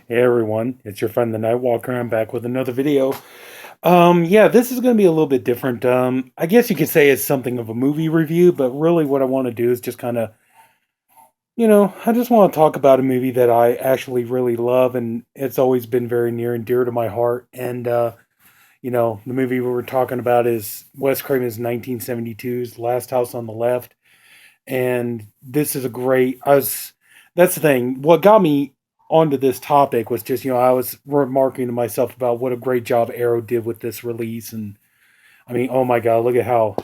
Hey everyone, it's your friend the Nightwalker. I'm back with another video. Yeah, this is going to be a little bit different. I guess you could say it's something of a movie review, but really what I want to do is just kind of, I just want to talk about a movie that I actually really love, and it's always been very near and dear to my heart. And the movie we were talking about is Wes Craven's 1972's Last House on the Left, and this is a great. That's the thing. What got me onto this topic was just I was remarking to myself about what a great job Arrow did with this release, and I mean, oh my god, look at how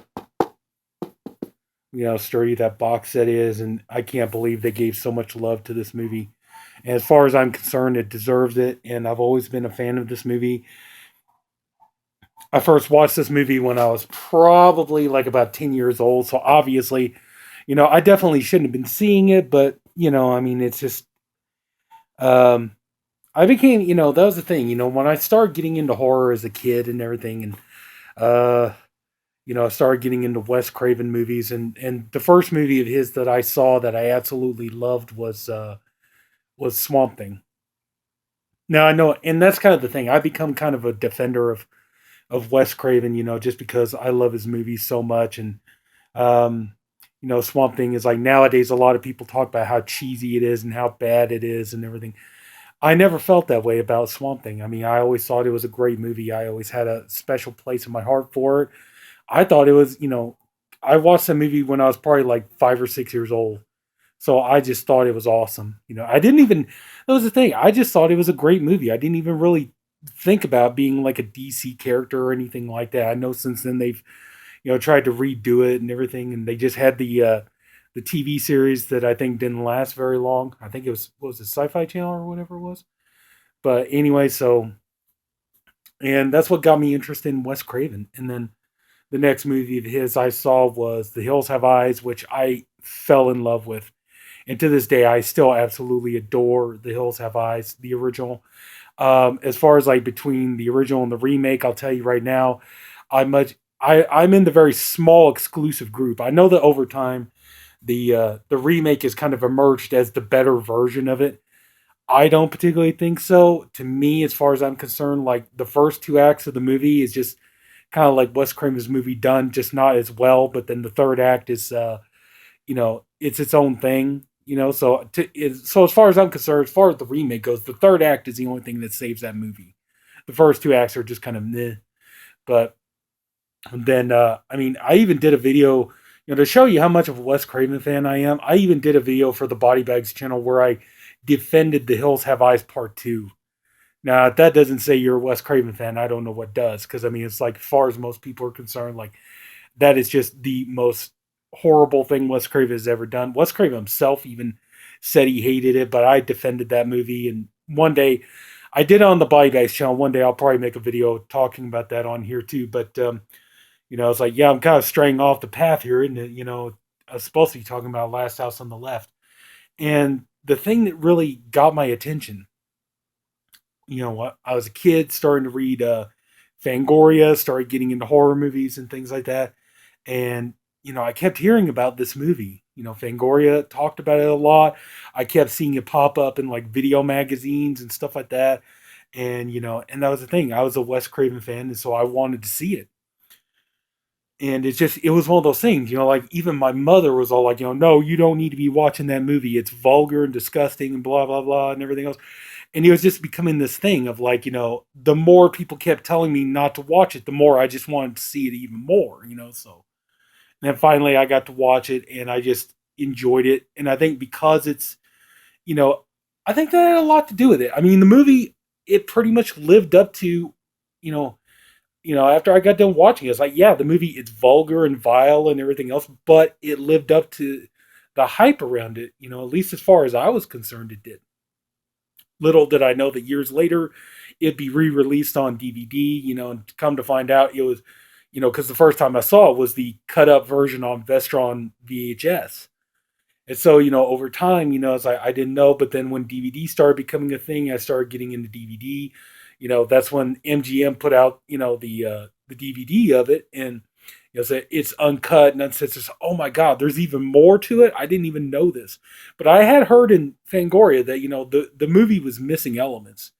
sturdy that box set is, and I can't believe they gave so much love to this movie. And as far as I'm concerned, it deserves it, and I've always been a fan of this movie. I first watched this movie when I was probably like about 10 years old, so obviously, I definitely shouldn't have been seeing it, but I mean, it's just um I became, that was the thing, when I started getting into horror as a kid and everything, and uh I started getting into Wes Craven movies, and the first movie of his that I saw that I absolutely loved was Swamp Thing. Now I know, and that's kind of the thing. I become kind of a defender of Wes Craven, just because I love his movies so much. And um Swamp Thing is like, nowadays a lot of people talk about how cheesy it is and how bad it is and everything. I never felt that way about Swamp Thing. I mean, I always thought it was a great movie. I always had a special place in my heart for it. I thought it was, I watched the movie when I was probably like 5 or 6 years old. So I just thought it was awesome. I didn't even, that was the thing. I just thought it was a great movie. I didn't even really think about being like a DC character or anything like that. I know since then they've, tried to redo it and everything. And they just had the TV series that I think didn't last very long. I think it was, what was it, Sci-Fi Channel or whatever it was. But anyway, so, and that's what got me interested in Wes Craven. And then the next movie of his I saw was The Hills Have Eyes, which I fell in love with. And to this day, I still absolutely adore The Hills Have Eyes, the original. As far as like between the original and the remake, I'll tell you right now, I'm in the very small exclusive group. I know that over time, the remake has kind of emerged as the better version of it. I don't particularly think so. To me, as far as I'm concerned, like the first two acts of the movie is just kind of like Wes Craven's movie done, just not as well. But then the third act is, it's its own thing. So as far as I'm concerned, as far as the remake goes, the third act is the only thing that saves that movie. The first two acts are just kind of meh. But then, I mean, I even did a video, to show you how much of a Wes Craven fan I am. I even did a video for the Body Bags channel where I defended The Hills Have Eyes Part 2. Now, if that doesn't say you're a Wes Craven fan, I don't know what does. Because, I mean, it's like, as far as most people are concerned, like, that is just the most horrible thing Wes Craven has ever done. Wes Craven himself even said he hated it, but I defended that movie. And one day, I did it on the Body Bags channel. One day, I'll probably make a video talking about that on here too. But, it's like, yeah, I'm kind of straying off the path here. And, I was supposed to be talking about Last House on the Left. And the thing that really got my attention, what, I was a kid starting to read Fangoria, started getting into horror movies and things like that. And, I kept hearing about this movie. Fangoria talked about it a lot. I kept seeing it pop up in like video magazines and stuff like that. And, and that was the thing. I was a Wes Craven fan, and so I wanted to see it. And it was one of those things, like even my mother was all like, no, you don't need to be watching that movie. It's vulgar and disgusting and blah, blah, blah, and everything else. And it was just becoming this thing of like, the more people kept telling me not to watch it, the more I just wanted to see it even more, so. And then finally I got to watch it and I just enjoyed it. And I think because it's, you know, I think that had a lot to do with it. I mean, the movie, it pretty much lived up to, you know, after I got done watching it, it's like, yeah, the movie, it's vulgar and vile and everything else, but it lived up to the hype around it, at least as far as I was concerned, it did. Little did I know that years later it'd be re-released on DVD, and come to find out it was, because the first time I saw it was the cut up version on Vestron VHS. And so, over time, it's like I didn't know, but then when DVD started becoming a thing, I started getting into DVD. That's when MGM put out, the DVD of it, and So it's uncut and uncensored. Oh my God, there's even more to it. I didn't even know this, but I had heard in Fangoria that the movie was missing elements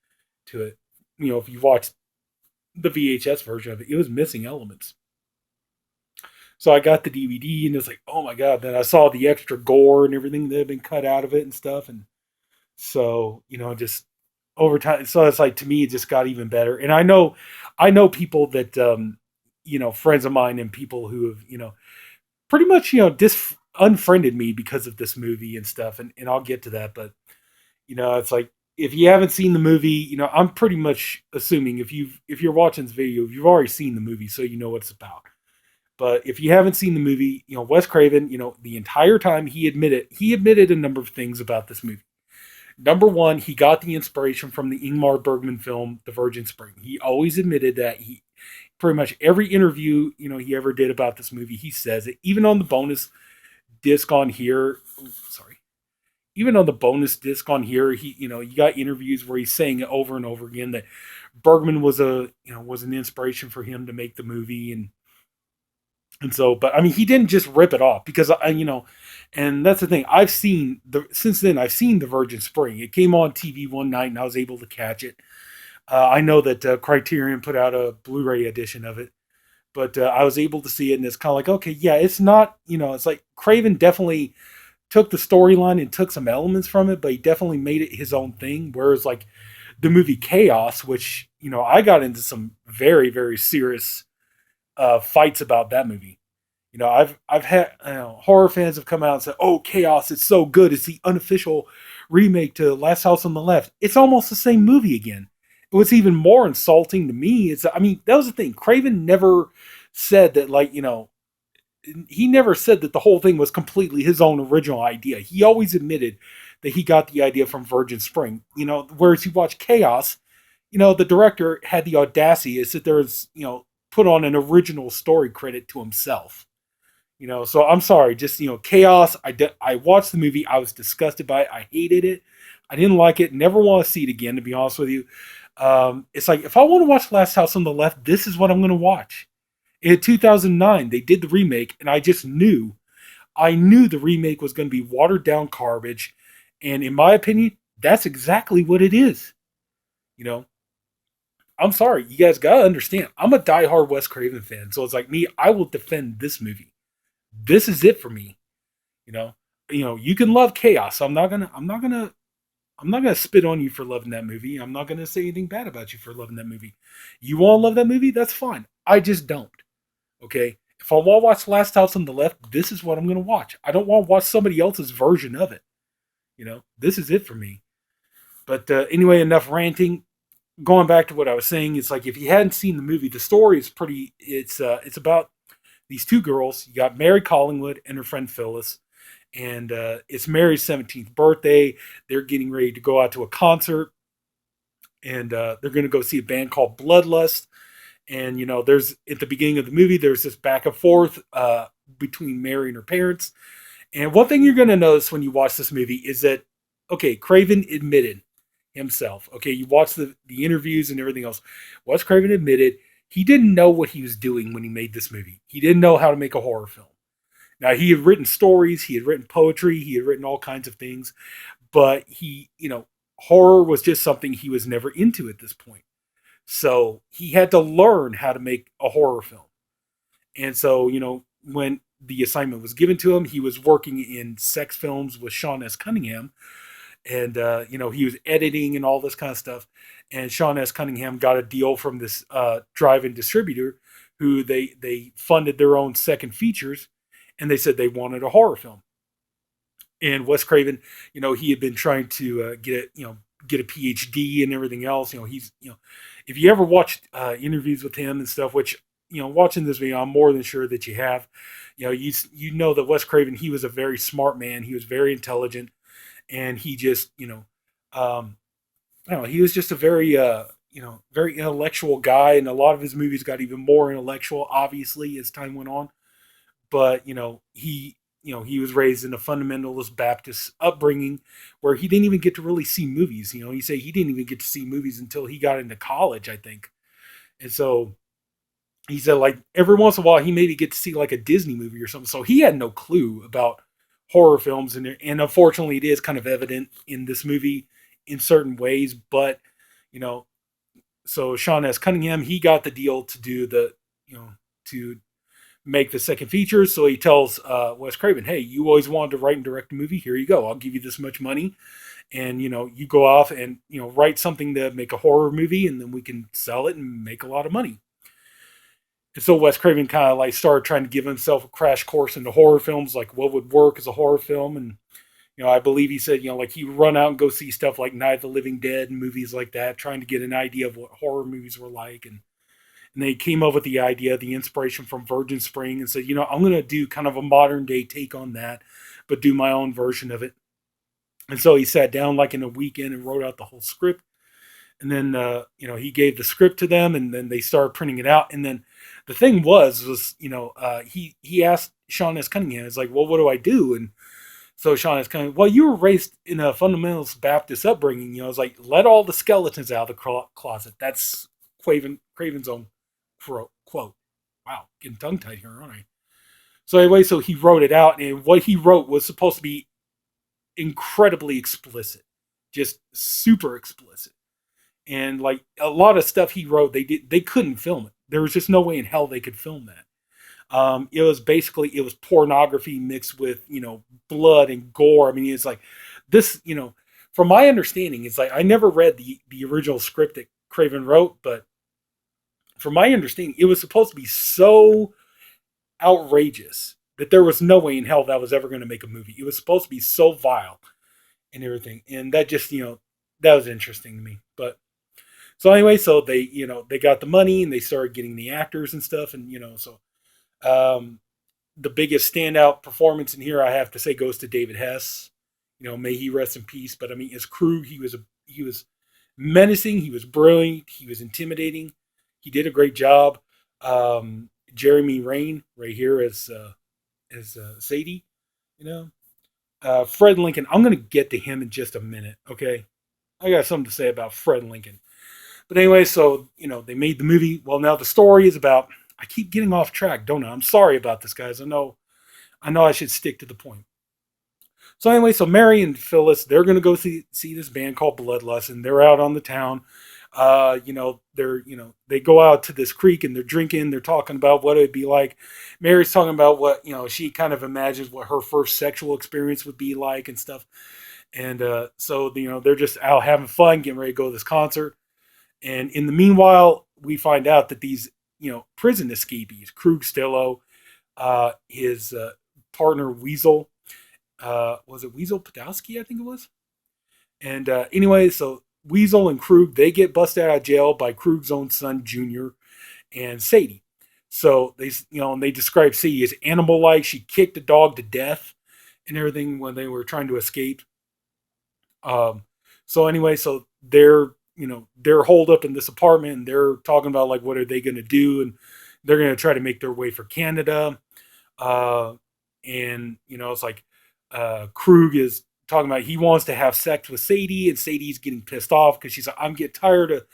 to it. If you watched the VHS version of it, it was missing elements. So I got the DVD and it's like, oh my God. Then I saw the extra gore and everything that had been cut out of it and stuff. And so, just over time. So it's like, to me, it just got even better. And I know people that, friends of mine and people who have, pretty much, unfriended me because of this movie and stuff. And I'll get to that. But, it's like, if you haven't seen the movie, I'm pretty much assuming if you're watching this video, you've already seen the movie, so you know what it's about. But if you haven't seen the movie, Wes Craven, the entire time he admitted a number of things about this movie. Number one, he got the inspiration from the Ingmar Bergman film, The Virgin Spring. He always admitted that. He pretty much every interview, he ever did about this movie, he says it. Even on the bonus disc on here, sorry, even on the bonus disc on here, you got interviews where he's saying it over and over again that Bergman was an inspiration for him to make the movie. And so, but I mean, he didn't just rip it off, because and that's the thing. Since then I've seen The Virgin Spring. It came on TV one night and I was able to catch it. I know that Criterion put out a Blu-ray edition of it, but I was able to see it, and it's kind of like, okay, yeah, it's not, it's like Craven definitely took the storyline and took some elements from it, but he definitely made it his own thing. Whereas like the movie Chaos, which I got into some very very serious fights about that movie. I've had horror fans have come out and said, "Oh, Chaos, it's so good. It's the unofficial remake to Last House on the Left." It's almost the same movie again. What's even more insulting to me is, I mean, that was the thing. Craven never said that, like, he never said that the whole thing was completely his own original idea. He always admitted that he got the idea from Virgin Spring. Whereas you watch Chaos, the director had the audacity to sit there and, put on an original story credit to himself. So I'm sorry, just, Chaos. I watched the movie. I was disgusted by it. I hated it. I didn't like it. Never want to see it again, to be honest with you. It's like, if I want to watch Last House on the Left, this is what I'm going to watch. In 2009, they did the remake, and I knew the remake was going to be watered down garbage. And in my opinion, that's exactly what it is. You know, I'm sorry, you guys gotta understand. I'm a diehard Wes Craven fan, so it's like me. I will defend this movie. This is it for me. You know, you can love Chaos. I'm not gonna spit on you for loving that movie. I'm not gonna say anything bad about you for loving that movie. You want to love that movie? That's fine. I just don't. Okay. If I want to watch Last House on the Left, this is what I'm gonna watch. I don't want to watch somebody else's version of it. This is it for me. But anyway, enough ranting. Going back to what I was saying, it's like, if you hadn't seen the movie, the story is pretty. It's about these two girls. You got Mary Collingwood and her friend Phyllis, and it's Mary's 17th birthday. They're getting ready to go out to a concert, and they're going to go see a band called Bloodlust. And there's, at the beginning of the movie, there's this back and forth between Mary and her parents. And one thing you're going to notice when you watch this movie is that, okay, Craven admitted himself. Okay, you watch the interviews and everything else. Wes Craven admitted he didn't know what he was doing when he made this movie. He didn't know how to make a horror film. Now, he had written stories, he had written poetry, he had written all kinds of things, but horror was just something he was never into at this point. So he had to learn how to make a horror film. And so, when the assignment was given to him, he was working in sex films with Sean S. Cunningham. And, he was editing and all this kind of stuff. And Sean S. Cunningham got a deal from this drive-in distributor who they funded their own second features. And they said they wanted a horror film. And Wes Craven, he had been trying to get a PhD and everything else. If you ever watched interviews with him and stuff, which, watching this video, I'm more than sure that you have, you know that Wes Craven, he was a very smart man. He was very intelligent, and he just, he was just a very, very intellectual guy. And a lot of his movies got even more intellectual, obviously, as time went on. But, he was raised in a fundamentalist Baptist upbringing where he didn't even get to really see movies. He said he didn't even get to see movies until he got into college, I think. And so, he said like every once in a while he maybe get to see like a Disney movie or something. So he had no clue about horror films, and unfortunately, it is kind of evident in this movie in certain ways. But you know, so Sean S. Cunningham, he got the deal to do the to make the second feature. So he tells Wes Craven, "Hey, you always wanted to write and direct a movie. Here you go. I'll give you this much money, and you go off and write something to make a horror movie, and then we can sell it and make a lot of money." And so Wes Craven kind of like started trying to give himself a crash course into horror films, like what would work as a horror film. And I believe he said, like he would run out and go see stuff like Night of the Living Dead and movies like that, trying to get an idea of what horror movies were like. And they came up with the idea, the inspiration from Virgin Spring, and said, I'm going to do kind of a modern day take on that, but do my own version of it. And so he sat down like in a weekend and wrote out the whole script. And then, he gave the script to them, and then they started printing it out. And then the thing was, he asked Sean S. Cunningham, it's like, well, what do I do? And so Sean S. Cunningham, well, you were raised in a fundamentalist Baptist upbringing. It's like, let all the skeletons out of the closet. That's Craven's own quote. Wow, getting tongue tied here, aren't I? So anyway, so he wrote it out, and what he wrote was supposed to be incredibly explicit, just super explicit. And like a lot of stuff he wrote, they couldn't film it. There was just no way in hell they could film that. It was pornography mixed with blood and gore. I mean, it's like this. From my understanding, it's like I never read the original script that Craven wrote, but from my understanding, it was supposed to be so outrageous that there was no way in hell that was ever going to make a movie. It was supposed to be so vile and everything, and that just that was interesting to me. But so anyway, so they got the money and they started getting the actors and stuff, and um, the biggest standout performance in here, I have to say, goes to David Hess. May he rest in peace. But I mean, as Krug, he was menacing, he was brilliant, he was intimidating. He did a great job. Jeremy Rain right here as Sadie. Fred Lincoln. I'm going to get to him in just a minute. Okay, I got something to say about Fred Lincoln. But anyway, so they made the movie. Well, now the story is about. I keep getting off track, don't I? I'm sorry about this, guys. I know I should stick to the point. So anyway, so Mary and Phyllis, they're gonna go see this band called Bloodlust, and they're out on the town. They go out to this creek and they're drinking. They're talking about what it'd be like. Mary's talking about what she kind of imagines what her first sexual experience would be like and stuff. And so they're just out having fun, getting ready to go to this concert. And in the meanwhile, we find out that these prison escapees, Krug Stillo, his partner Weasel, was it Weasel Podolsky? I think it was. And anyway, so Weasel and Krug, they get busted out of jail by Krug's own son Junior and Sadie. So and they describe Sadie as animal-like. She kicked a dog to death and everything when they were trying to escape. So anyway, so they're holed up in this apartment, and they're talking about like what are they going to do, and they're going to try to make their way for Canada. And it's like Krug is talking about he wants to have sex with Sadie, and Sadie's getting pissed off because she's like, I'm getting tired of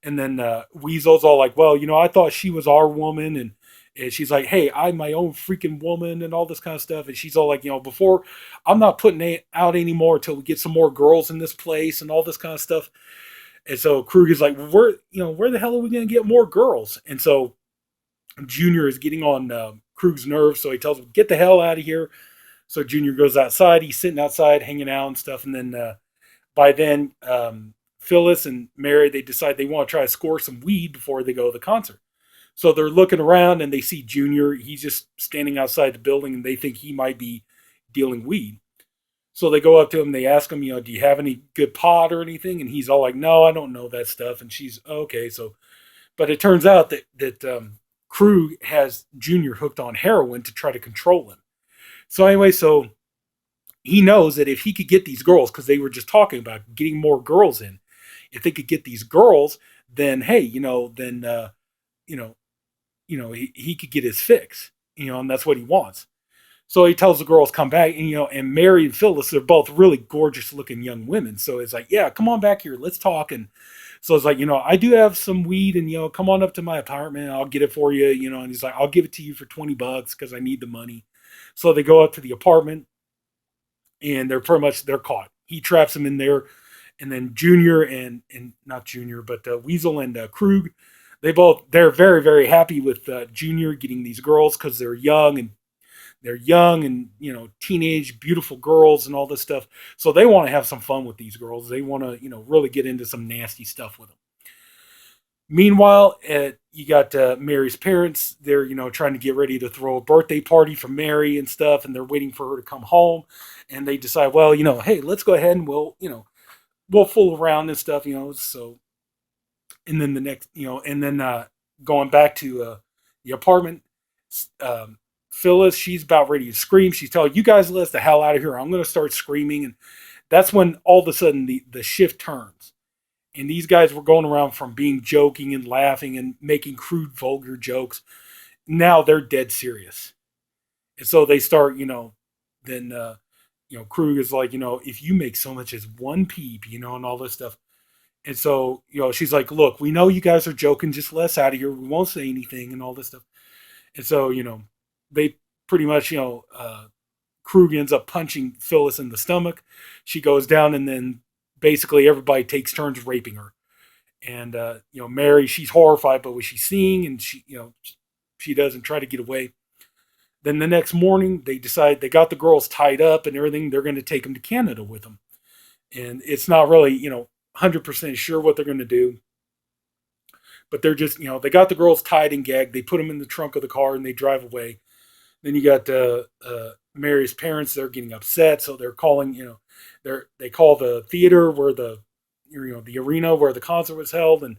and then Weasel's all like, well, I thought she was our woman, and she's like, hey, I'm my own freaking woman and all this kind of stuff. And she's all like, before, I'm not putting it out anymore until we get some more girls in this place and all this kind of stuff. And so Krug is like, where the hell are we going to get more girls? And so Junior is getting on Krug's nerves. So he tells him, get the hell out of here. So Junior goes outside. He's sitting outside hanging out and stuff. And then by then, Phyllis and Mary, they decide they want to try to score some weed before they go to the concert. So they're looking around and they see Junior. He's just standing outside the building, and they think he might be dealing weed. So they go up to him. They ask him, do you have any good pot or anything? And he's all like, no, I don't know that stuff. And she's okay. So, but it turns out that Krug has Junior hooked on heroin to try to control him. So anyway, so he knows that if he could get these girls, because they were just talking about getting more girls in, if they could get these girls, then hey, then he could get his fix, and that's what he wants. So he tells the girls come back, and and Mary and Phyllis, they're both really gorgeous looking young women. So it's like, yeah, come on back here, let's talk. And so it's like, I do have some weed, and come on up to my apartment, I'll get it for you, And he's like, I'll give it to you for $20 because I need the money. So they go up to the apartment, and they're caught. He traps them in there, and then Junior and not Junior, but Weasel and Krug, they're very very happy with Junior getting these girls because they're young and teenage beautiful girls and all this stuff. So they want to have some fun with these girls. They want to really get into some nasty stuff with them. Meanwhile, you got Mary's parents. They're trying to get ready to throw a birthday party for Mary and stuff, and they're waiting for her to come home. And they decide, well, hey, let's go ahead and we'll fool around and stuff, So, and then the next, and then going back to the apartment, Phyllis, she's about ready to scream. She's telling you guys, let us the hell out of here. I'm going to start screaming, and that's when all of a sudden the shift turns. And these guys were going around from being joking and laughing and making crude, vulgar jokes. Now they're dead serious. And so they start, then, Krug is like, if you make so much as one peep, and all this stuff. And so, she's like, look, we know you guys are joking. Just let us out of here. We won't say anything and all this stuff. And so, they pretty much, Krug ends up punching Phyllis in the stomach. She goes down, and then basically everybody takes turns raping her. And Mary, she's horrified by what she's seeing, and she doesn't try to get away. Then the next morning, they decide they got the girls tied up and everything. They're going to take them to Canada with them, and it's not really 100% sure what they're going to do. But they're just they got the girls tied and gagged. They put them in the trunk of the car and they drive away. Then you got Mary's parents. They're getting upset, so they're calling. They call the theater where the arena where the concert was held, and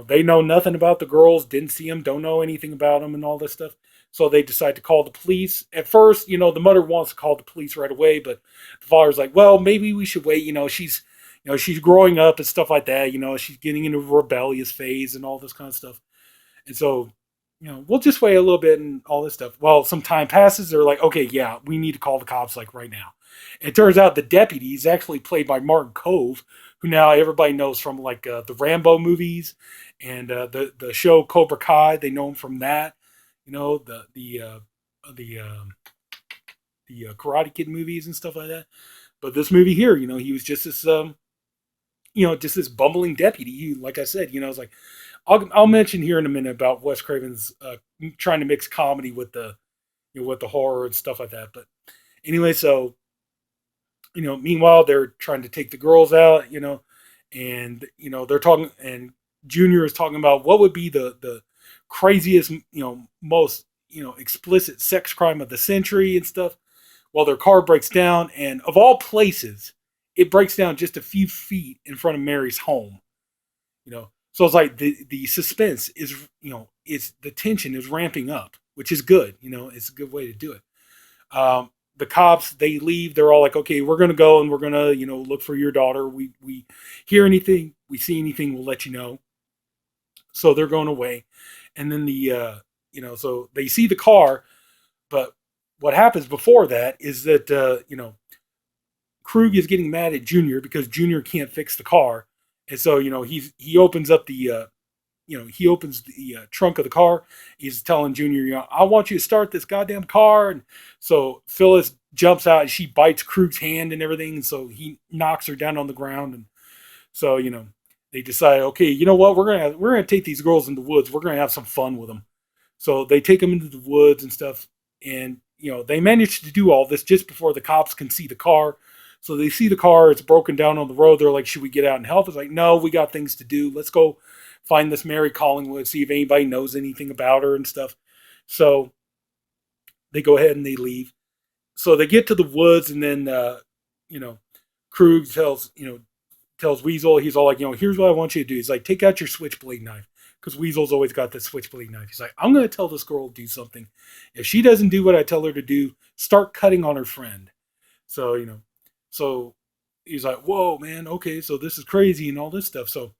they know nothing about the girls. Didn't see them. Don't know anything about them, and all this stuff. So they decide to call the police. At first, the mother wants to call the police right away, but the father's like, well, maybe we should wait. She's growing up and stuff like that. She's getting into a rebellious phase and all this kind of stuff. And so, we'll just wait a little bit and all this stuff. Well, some time passes. They're like, okay, yeah, we need to call the cops like right now. And it turns out the deputy is actually played by Martin Cove, who now everybody knows from like the Rambo movies and the show Cobra Kai. They know him from that. The Karate Kid movies and stuff like that. But this movie here, he was just this just this bumbling deputy. Like I said, it's like I'll mention here in a minute about Wes Craven's trying to mix comedy with the with the horror and stuff like that. But anyway, so meanwhile they're trying to take the girls out, and they're talking, and Junior is talking about what would be the craziest, most explicit sex crime of the century and stuff. Well, their car breaks down, and of all places, it breaks down just a few feet in front of Mary's home. So it's like the suspense is, it's the tension is ramping up, which is good. It's a good way to do it. The cops, they leave. They're all like, okay, we're gonna go and we're gonna look for your daughter. We hear anything, we see anything, we'll let you know. So they're going away, and then so they see the car, but what happens before that is that Krug is getting mad at Junior because Junior can't fix the car, and so he opens up the he opens the trunk of the car. He's telling Junior, I want you to start this goddamn car. And so Phyllis jumps out and she bites Krug's hand and everything, and so he knocks her down on the ground. And so they decide, okay, you know what, we're gonna take these girls in the woods. We're gonna have some fun with them. So they take them into the woods and stuff, and they manage to do all this just before the cops can see the car. So they see the car, it's broken down on the road. They're like, should we get out and help? It's like, no, we got things to do. Let's go find this Mary Collingwood, see if anybody knows anything about her and stuff. So they go ahead and they leave. So they get to the woods, and then Krug tells Weasel, he's all like, here's what I want you to do. He's like, take out your switchblade knife, because Weasel's always got this switchblade knife. He's like, I'm going to tell this girl to do something. If she doesn't do what I tell her to do, start cutting on her friend. So so he's like, whoa, man, okay, so this is crazy and all this stuff. So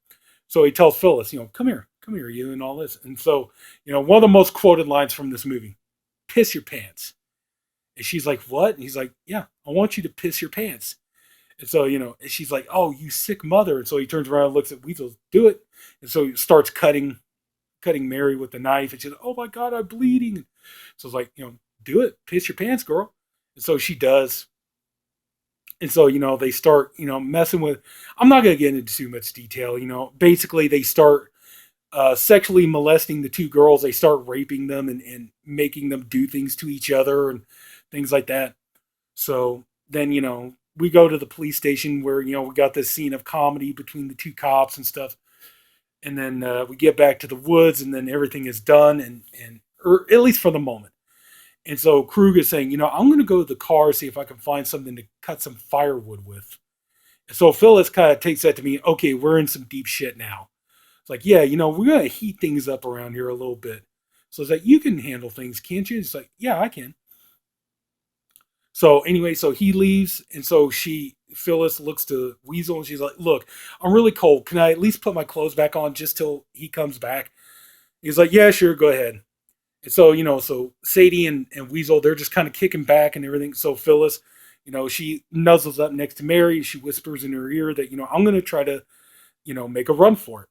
he tells Phyllis, come here, you, and all this. And so, one of the most quoted lines from this movie, piss your pants. And she's like, what? And he's like, yeah, I want you to piss your pants. And so, and she's like, oh, you sick mother. And so he turns around and looks at Weasel, do it. And so he starts cutting Mary with the knife. And she's like, oh my God, I'm bleeding. So it's like, do it. Piss your pants, girl. And so she does. And so, they start, messing with, I'm not going to get into too much detail. Basically they start sexually molesting the two girls. They start raping them and making them do things to each other and things like that. So then, we go to the police station where, we got this scene of comedy between the two cops and stuff. And then we get back to the woods and then everything is done or at least for the moment. And so Krug is saying, I'm going to go to the car, see if I can find something to cut some firewood with. And so Phyllis kind of takes that to mean, okay, we're in some deep shit now. It's like, yeah, we're going to heat things up around here a little bit. So it's like, you can handle things, can't you? It's like, yeah, I can. So anyway, so he leaves. And so Phyllis looks to Weasel and she's like, look, I'm really cold. Can I at least put my clothes back on just till he comes back? He's like, yeah, sure, go ahead. And so, so Sadie and Weasel, they're just kind of kicking back and everything. So Phyllis, she nuzzles up next to Mary. She whispers in her ear that, I'm going to try to, make a run for it.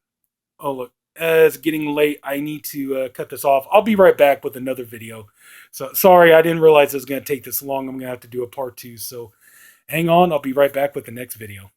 Oh, look, it's getting late. I need to cut this off. I'll be right back with another video. So sorry, I didn't realize it was going to take this long. I'm going to have to do a part two. So hang on. I'll be right back with the next video.